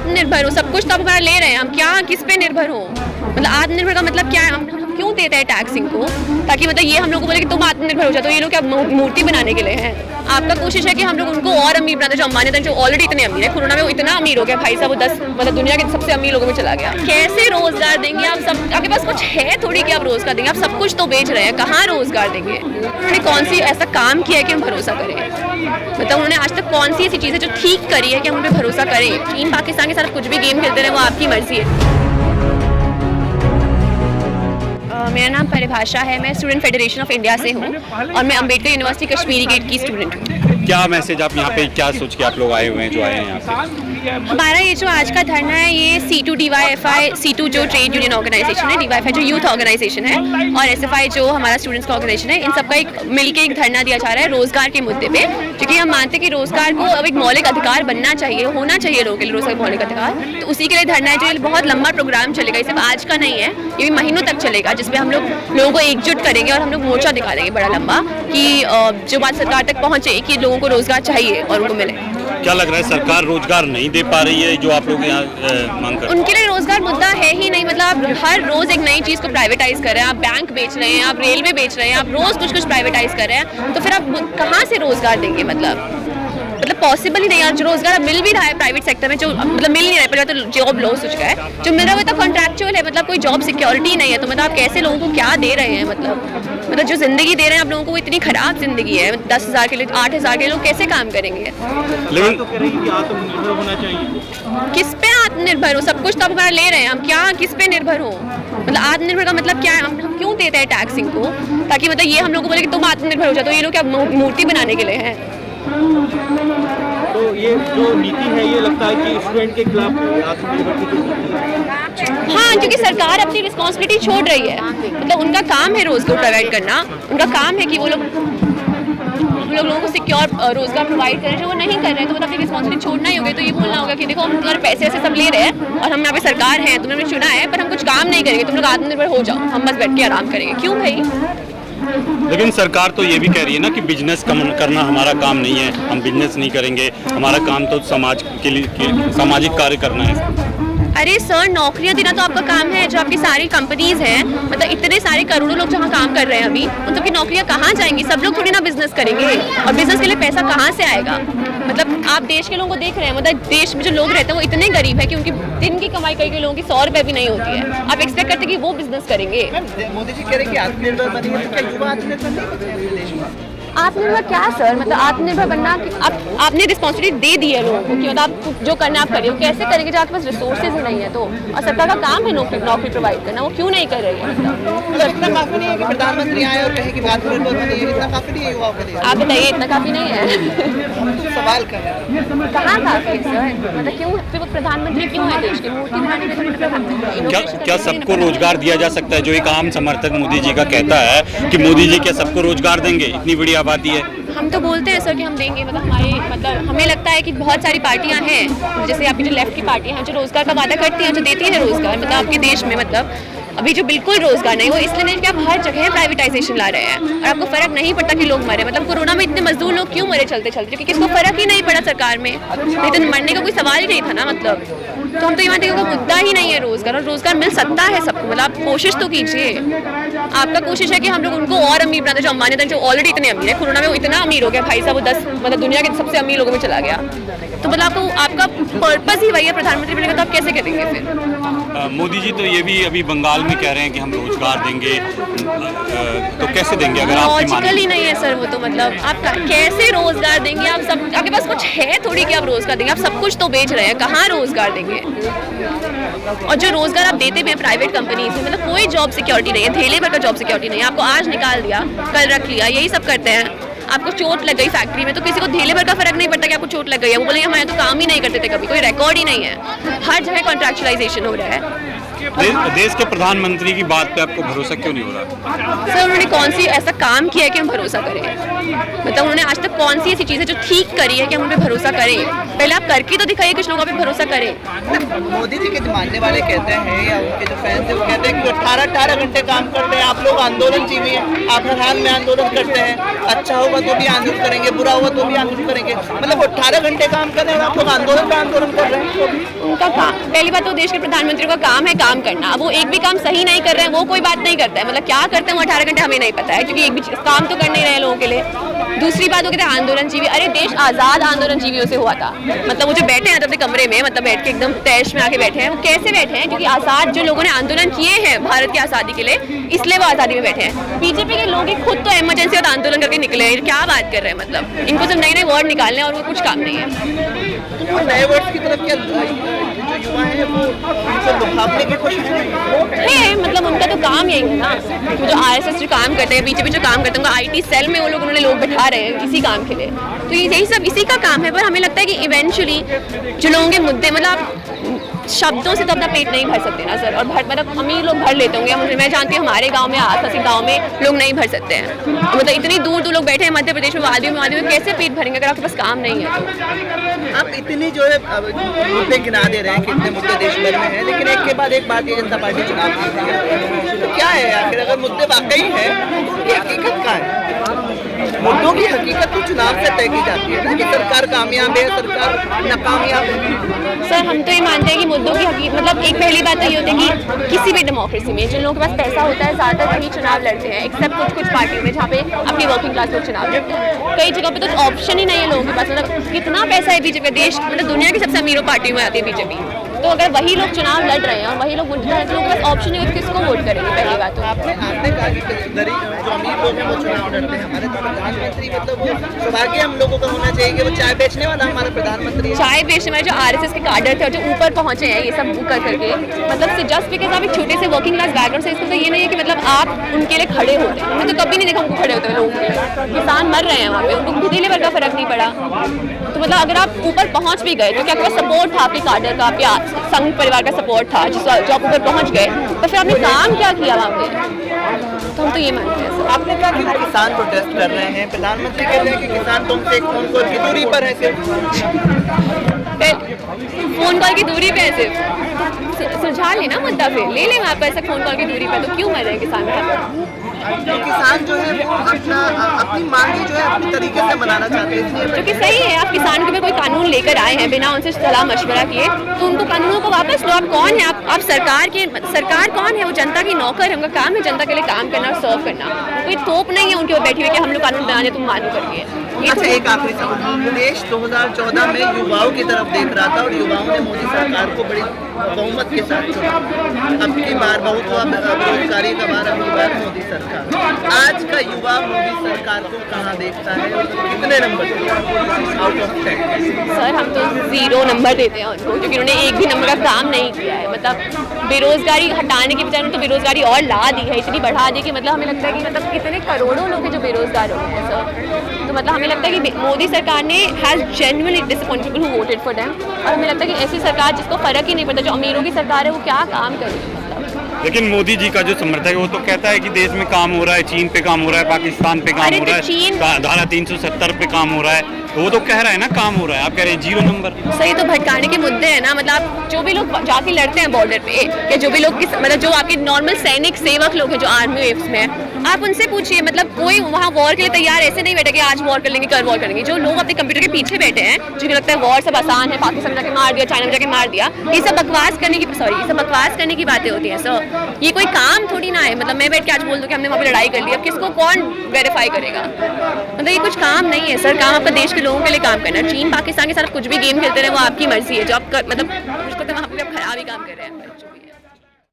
आत्मनिर्भर हो, सब कुछ तो आप हमारा ले रहे हैं, हम क्या किस पे निर्भर हो? मतलब आत्मनिर्भर का मतलब क्या है? हम क्यों देते हैं टैक्स इनको, ताकि मतलब ये हम लोग को बोले कि तुम आत्मनिर्भर हो जाओ, तो ये लोग क्या मूर्ति बनाने के लिए हैं? आपका कोशिश है कि हम लोग उनको और अमीर बनाते, जो अंबानी जो ऑलरेडी इतने अमीर है, कोरोना में वो इतना अमीर हो गया भाई साहब, वो 10 मतलब दुनिया के सबसे अमीर लोगों में चला गया। कैसे रोजगार देंगे आप? सब आपके पास कुछ है थोड़ी कि आप रोजगार देंगे, आप सब कुछ तो बेच रहे हैं, कहाँ रोजगार देंगे? उन्होंने कौन सी ऐसा काम किया है कि हम भरोसा करें? मतलब उन्होंने आज तक कौन सी ऐसी चीज़ है जो ठीक करी है कि हम उन पर भरोसा करें? चीन पाकिस्तान के साथ कुछ भी गेम खेलते रहे, वो आपकी मर्जी है। मेरा नाम परिभाषा है, मैं स्टूडेंट फेडरेशन ऑफ इंडिया से हूँ और मैं अम्बेडकर यूनिवर्सिटी कश्मीरी गेट की स्टूडेंट हूँ। क्या मैसेज आप यहाँ पे क्या सोच के आप लोग आए हुए हैं, जो आए हैं यहाँ पे? हमारा ये जो आज का धरना है, ये C2 DYFI, C2 जो ट्रेड यूनियन ऑर्गेनाइजेशन है, DYFI जो यूथ ऑर्गेनाइजेशन है और SFI जो हमारा स्टूडेंट्स का ऑर्गेनाइजेशन है, इन सबका एक मिलकर एक धरना दिया जा रहा है रोजगार के मुद्दे पे, क्योंकि हम मानते हैं कि रोजगार को अब एक मौलिक अधिकार बनना चाहिए, होना चाहिए लोगों के लिए रोजगार मौलिक अधिकार। तो उसी के लिए धरना है, जो ये बहुत लंबा प्रोग्राम चलेगा, ये सिर्फ आज का नहीं है, ये भी महीनों तक चलेगा, जिसमें हम लोगों को एकजुट करेंगे और हम लोग मोर्चा दिखाएंगे बड़ा लंबा, कि जो बात सरकार तक पहुँचे कि लोगों को रोजगार चाहिए और उनको मिले। क्या लग रहा है सरकार रोजगार नहीं दे पा रही है, जो आप लोग यहाँ मांग कर? उनके लिए रोजगार मुद्दा है ही नहीं। मतलब आप हर रोज एक नई चीज को प्राइवेटाइज कर रहे हैं, आप बैंक बेच रहे हैं, आप रेलवे बेच रहे हैं, आप रोज कुछ कुछ प्राइवेटाइज कर रहे हैं, तो फिर आप कहाँ से रोजगार देंगे? मतलब पॉसिबल ही नहीं है। जो रोजगार मिल भी रहा है प्राइवेट सेक्टर में, जो मतलब मिल नहीं रहा है, पहले तो जॉब लॉस हो चुका है, जो मिल रहा है तो कॉन्ट्रैक्चुअल है, मतलब कोई जॉब सिक्योरिटी नहीं है। तो मतलब आप कैसे लोगों को क्या दे रहे हैं? मतलब जो जिंदगी दे रहे हैं आप लोगों को, वो इतनी खराब जिंदगी है। 10,000 के लिए 8,000 के लोग कैसे काम करेंगे? लेकिन आत्मनिर्भर होना चाहिए। किस पे आत्मनिर्भर हो? सब कुछ तो आप हमारा ले रहे हैं, हम क्या किस पे निर्भर हो? मतलब आत्मनिर्भर का मतलब क्या है? हम क्यों देते हैं टैक्स इनको, ताकि मतलब ये हम लोग को बोले कि तुम आत्मनिर्भर हो जाओ, तो ये लोग क्या मूर्ति बनाने के लिए हैं? तो ये जो नीति है, ये लगता है कि स्टूडेंट के खिलाफ आत्मनिर्भर की जो नीति है। हाँ, क्योंकि सरकार अपनी रिस्पॉन्सिबिलिटी छोड़ रही है। मतलब उनका काम है रोजगार प्रोवाइड करना, उनका काम है कि वो लोग लोगों को सिक्योर रोजगार प्रोवाइड करें, जो वो नहीं कर रहे हैं, तो मतलब अपनी रिस्पॉन्सिबिलिटी छोड़ना ही होगा। तो ये बोलना होगा कि देखो हम तुम्हारे पैसे ऐसे सब ले रहे हैं और हम यहाँ पे सरकार है, तुमने हमें चुना है, पर हम कुछ काम नहीं करेंगे, तुम लोग आत्मनिर्भर हो जाओ, हम बस बैठ के आराम करेंगे। क्यों भाई? लेकिन सरकार तो ये भी कह रही है ना कि बिजनेस करना हमारा काम नहीं है, हम बिजनेस नहीं करेंगे, हमारा काम तो समाज के लिए सामाजिक कार्य करना है। अरे सर, नौकरियां देना तो आपका काम है। जो आपकी सारी कंपनीज हैं, मतलब इतने सारे करोड़ों लोग जहाँ काम कर रहे हैं अभी, उन सबकी नौकरियां कहाँ जाएंगी? सब लोग थोड़ी ना बिजनेस करेंगे, और बिजनेस के लिए पैसा कहाँ से आएगा? मतलब आप देश के लोगों को देख रहे हैं, मतलब देश में जो लोग रहते हैं वो इतने गरीब है कि उनकी दिन की कमाई कई लोगों की 100 रुपये भी नहीं होती है। आप एक्सपेक्ट करते हैं कि वो बिजनेस करेंगे? मोदी जी कह रहे हैं कि आत्मनिर्भर बनिए, तो क्या युवा आत्मनिर्भर नहीं देश में? आत्मनिर्भर क्या सर? मतलब आत्मनिर्भर बनना, आपने रिस्पॉन्सिबिलिटी दे दी है लोगों को कि मतलब आप जो करना आप करिए, कैसे करेंगे जब आपके पास रिसोर्सेज ही नहीं है? तो और सरकार का काम है नौकरी प्रोवाइड करना, वो क्यों नहीं कर रही है? मतलब इतना काफी नहीं है कि प्रधानमंत्री आए और कहे कि आत्मनिर्भर बनिए, इतना काफी नहीं है युवाओं के लिए? आप बताइए, इतना काफी नहीं है? हम तो सवाल कर रहे हैं, कहाँ काफी है सर? मतलब क्यों फिर वो प्रधानमंत्री क्यों है? देश के मूर्ति बनाने के लिए प्रधानमंत्री? क्या सबको रोजगार दिया जा सकता है? जो एक आम समर्थक मोदी जी का कहता है कि मोदी जी क्या सबको रोजगार देंगे, इतनी बड़ी आबादी है। हम तो बोलते हैं सर कि हम देंगे, मतलब हमें लगता है कि बहुत सारी पार्टियां हैं, जैसे आपकी जो लेफ्ट की पार्टियां हैं, जो रोजगार का वादा करती हैं, जो देती है रोजगार, मतलब आपके देश में मतलब अभी जो बिल्कुल रोजगार नहीं, वो इसलिए नहीं कि आप हर जगह प्राइवेटाइजेशन ला रहे हैं और आपको फर्क नहीं पड़ता कि लोग मरे। मतलब कोरोना में इतने मजदूर लोग क्यों मरे चलते चलते? क्योंकि किसको फर्क ही नहीं पड़ा सरकार में, नहीं तो मरने का कोई सवाल ही नहीं था ना। मतलब तो हम तो ये मानते हैं कि मुद्दा ही नहीं है रोजगार, और रोजगार मिल सकता है सबको। मतलब आप कोशिश तो कीजिए। आपका कोशिश है कि हम लोग उनको और अमीर बनाते, जो अंबानी जो ऑलरेडी इतने अमीर है, कोरोना में वो इतना अमीर हो गया भाई साहब, वो 10 मतलब दुनिया के सबसे अमीर लोगों में चला गया। तो मतलब आपका पर्पस ही वही है प्रधानमंत्री बनेगा, तो आप कैसे करेंगे फिर? मोदी जी तो ये भी अभी बंगाल में कह रहे हैं कि हम रोजगार देंगे, तो कैसे देंगे अगर आप? लॉजिकल ही नहीं है सर वो तो। मतलब आप कैसे रोजगार देंगे? आप सब आपके पास कुछ है थोड़ी कि आप रोजगार देंगे, आप सब कुछ तो बेच रहे हैं, कहाँ रोजगार देंगे? और जो रोजगार आप देते भी हैं प्राइवेट कंपनीज में, मतलब कोई जॉब सिक्योरिटी नहीं है, धेले भर का जॉब सिक्योरिटी नहीं है। आपको आज निकाल दिया, कल रख लिया, यही सब करते हैं। आपको चोट लग गई फैक्ट्री में, तो किसी को धेले भर का फर्क नहीं पड़ता कि आपको चोट लग गई है। वो बोलेंगे हमारे तो काम ही नहीं करते थे कभी, कोई रिकॉर्ड ही नहीं है। हर जगह कॉन्ट्रैक्चुअलाइजेशन हो रहा है। देश के प्रधानमंत्री की बात पे आपको भरोसा क्यों नहीं हो रहा? सर, उन्होंने कौन सी ऐसा काम किया है कि हम भरोसा करें? मतलब उन्होंने आज तक कौन सी ऐसी चीज़ है जो ठीक करी है कि हम उन पर भरोसा करें? पहले आप करके तो दिखाइए, कुछ लोगों पे भरोसा करें। मोदी जी के जो मानने वाले कहते हैं, या उनके जो फैंस हैं, वो कहते हैं कि 18 घंटे काम करते हैं, आप लोग आंदोलन जीवी हैं, आप हर हाल में आंदोलन करते हैं, अच्छा होगा तो भी आंदोलन करेंगे, बुरा होगा तो भी आंदोलन करेंगे। मतलब 18 घंटे काम कर रहे हैं और आप लोग आंदोलन का आंदोलन कर रहे हैं। उनका काम, पहली बात तो देश के प्रधानमंत्री का काम है काम करना। अब वो एक भी काम सही नहीं कर रहे हैं, वो कोई बात नहीं करता है, मतलब क्या करते हैं वो 18 घंटे हमें नहीं पता है, क्योंकि एक भी काम तो कर नहीं रहे लोगों के लिए। दूसरी बात वो कहते हैं आंदोलन जीवी, अरे देश आज़ाद आंदोलन जीवियों से हुआ था। मतलब वो जो बैठे हैं अपने कमरे में, मतलब बैठ के एकदम तैश में आके बैठे हैं, वो कैसे बैठे हैं? क्योंकि आज़ाद जो लोगों ने आंदोलन किए हैं भारत की आज़ादी के लिए, इसलिए वो आज़ादी में बैठे हैं। बीजेपी के लोग खुद तो इमरजेंसी और आंदोलन करके निकले हैं, क्या बात कर रहे हैं? मतलब इनको सब नए नए वर्ड निकालने और वो कुछ काम नहीं है। तो नए वर्ड्स की तरफ क्या जो युवा है वो उनको लुभावने की कोशिश है, मतलब उनका तो काम यही है ना, कि जो आरएसएस जो काम करते हैं, बीजेपी जो काम करते हैं, उनका आईटी सेल में वो लोग उन्होंने लोग बैठा रहे हैं इसी काम के लिए। तो ये यही सब इसी का काम है। पर हमें लगता है कि इवेंचुअली जो लोगों के मुद्दे, मतलब शब्दों से तो अपना पेट नहीं भर सकते ना सर, और मतलब अमीर लोग भर लेते होंगे। मैं जानती हूँ हमारे गांव में, आसपास के गांव में लोग नहीं भर सकते हैं। मतलब इतनी दूर दूर लोग बैठे हैं मध्य प्रदेश में, वादियों में कैसे पेट भरेंगे अगर आपके पास काम नहीं है तो? आप इतनी जो है मुद्दे गिना दे रहे हैं कि इतने मुद्दे देश भर में हैं, लेकिन एक के बाद एक भारतीय जनता पार्टी चुनाव जीत रही है। तो क्या है आखिर, अगर मुद्दे वाकई हैं तो ये हकीकत क्या है? मुद्दों की हकीकत तो चुनाव से तय की जाती है ना, कि सरकार कामयाब है, सरकार नाकामयाब है। सर हम तो ये मानते हैं कि मुद्दों की हकीकत, मतलब एक पहली बात तो ये होती है कि किसी भी डेमोक्रेसी में जिन लोगों के पास पैसा होता है ज़्यादातर वही चुनाव लड़ते हैं, एक्सेप्ट कुछ पार्टियों में जहाँ पे अपनी वर्किंग क्लास लोग चुनाव लड़ते हैं। कई जगह पे तो ऑप्शन ही नहीं है लोगों के पास, मतलब कितना पैसा है बीजेपी देश, मतलब दुनिया की सबसे अमीरों पार्टियों में आती है बीजेपी। तो अगर वही लोग चुनाव लड़ रहे हैं और वही लोग वोट कर रहे हैं तो लोगों के पास ऑप्शन नहीं है, किसको वोट करेंगे? पहली बात तो आपने कहा कि गरीब जो अमीर लोग हैं वो चुनाव लड़ते हैं, हमारे तो प्रधानमंत्री, मतलब वो सौभाग्य हम लोगों का होना चाहिए कि वो चाय बेचने वाला हमारा प्रधानमंत्री है। चाय बेचने वाले जो आरएसएस के काडर थे और जो ऊपर पहुंचे हैं ये सब कर करके, मतलब जस्ट बिकॉज आप एक छोटे से वर्किंग क्लास बैकग्राउंड से, इसको तो ये नहीं है कि मतलब आप उनके लिए खड़े होते हैं। मैं तो कभी नहीं देखा उनको खड़े होते हैं लोगों के लिए। किसान मर रहे हैं वहाँ पे, उनको किसी लेवल का फर्क नहीं पड़ा। तो मतलब अगर आप ऊपर पहुंच भी गए तो क्या आपका सपोर्ट था, आपके काडर का, आपके संघ परिवार का सपोर्ट था, जो आप ऊपर पहुंच गए, तो फिर आपने काम क्या किया वहाँ पे? तो हम तो ये मानते हैं सर। आपने कहा कि किसान प्रोटेस्ट कर रहे हैं, प्रधानमंत्री कह रहे हैं कि किसान तुमसे एक फोन कॉल की दूरी पर है सिर्फ। फोन कॉल की दूरी पे है सिर्फ, सुलझा लेना मुद्दा, फिर ले लें वहाँ पर ऐसा फोन कॉल की दूरी पर, तो क्यों मर रहे हैं किसान? तो किसान जो है वो अपनी मांगी जो है अपनी तरीके से बनाना चाहते हैं, जो कि सही है। आप किसान के ऊपर कोई कानून लेकर आए हैं बिना उनसे सलाह मशवरा किए, तो उनको कानूनों को वापस लो। आप कौन है? आप सरकार कौन है? वो जनता की नौकर है, उनका काम है जनता के लिए काम करना और सर्व करना। कोई तोप नहीं है उनके ऊपर बैठी हुई कि हम लोग कानून बनाने तुम मानू करके। अच्छा, एक आखिरी सवाल, देश 2014 में युवाओं की तरफ देख रहा था और युवाओं ने मोदी सरकार को बड़ी बहुमत के साथ चुना। अब की बार बहुत हुआ बेरोजगारी का बार, अब की बार मोदी सरकार। आज का युवा मोदी सरकार को कहाँ देखता है, कितने नंबर आउट ऑफ 10? सर हम तो 0 नंबर देते हैं उनको, क्योंकि उन्होंने एक भी नंबर का काम नहीं किया है। मतलब बेरोजगारी हटाने की बजाय उन्होंने तो बेरोजगारी और ला दी है, इतनी बढ़ा दी कि मतलब हमें लगता है कि मतलब कितने करोड़ों लोग हैं जो बेरोजगार हो गए हैं सर। तो मतलब हमें लगता है कि मोदी सरकार ने has genuinely disappointed people who voted for them, और हमें लगता है कि ऐसी सरकार जिसको फर्क ही नहीं पड़ता, जो अमीरों की सरकार है, वो क्या काम करेगी? लेकिन मोदी जी का जो समर्थक है वो तो कहता है कि देश में काम हो रहा है, चीन पे काम हो रहा है, पाकिस्तान पे काम हो रहा है, धारा 370 पे काम हो रहा है, तो वो तो कह रहा है ना काम हो रहा है, आप कह रहे हैं 0 नंबर। सही, तो भटकाने के मुद्दे हैं ना। मतलब आप जो भी लोग जाके लड़ते हैं बॉर्डर पे, या जो भी लोग मतलब जो आपके नॉर्मल सैनिक सेवक लोग हैं जो आर्मी वेव्स में, आप उनसे पूछिए। मतलब कोई वहाँ वॉर के लिए तैयार ऐसे नहीं बैठे कि आज वॉर कर लेंगे, कल वॉर करेंगे। जो लोग अपने कंप्यूटर के पीछे बैठे हैं, जिन्हें लगता है वॉर सब आसान है, पाकिस्तान में जाके मार दिया, चाइना में जाके मार दिया, ये सब बकवास करने की बातें होती हैं सर। ये कोई काम थोड़ी ना है। मतलब मैं बैठ के आज बोल दूँ कि हमने वहाँ पे लड़ाई कर ली, अब किसको कौन वेरीफाई करेगा? मतलब ये कुछ काम नहीं है सर। काम आपका देश के लोगों के लिए काम करना। चीन पाकिस्तान के साथ कुछ भी गेम खेलते रहे, वो आपकी मर्जी है। जो आप मतलब उसको तो वहाँ पे आप खराब ही काम कर रहे हैं।